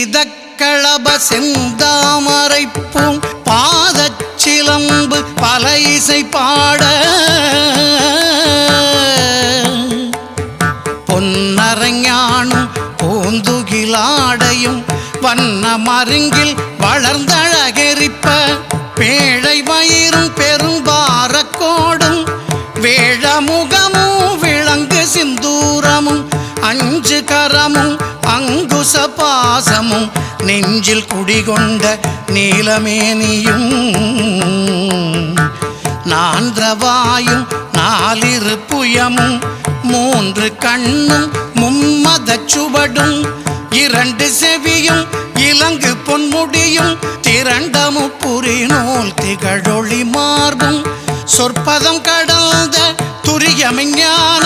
சீதக்களப செந்தாமரைப்பூம் பாதச்சிலம்பு பல இசை பாட பொன்னரஞானும் பூந்துகிலாடையும் வண்ண மருங்கில் வளர்ந்தழகெரிப்ப பேழை வயிறும் பெரும்பாரக்கோடும் வேழமுகமும் விளங்கு சிந்தூரமும் அஞ்சு கரமும் அங்குச பாசமும் நெஞ்சில் குடிகொண்ட நீலமேனியும் நான்றவாயும் நாலிரு புயமும் மூன்று கண்ணும் மும்மதச் சுவடும் இரண்டு செவியும் இலங்கு பொன்முடியும் திரண்டமு புரிநூல் திகழொளி மார்பும் சொற்பதம் கடந்த துரியமெஞ்ஞான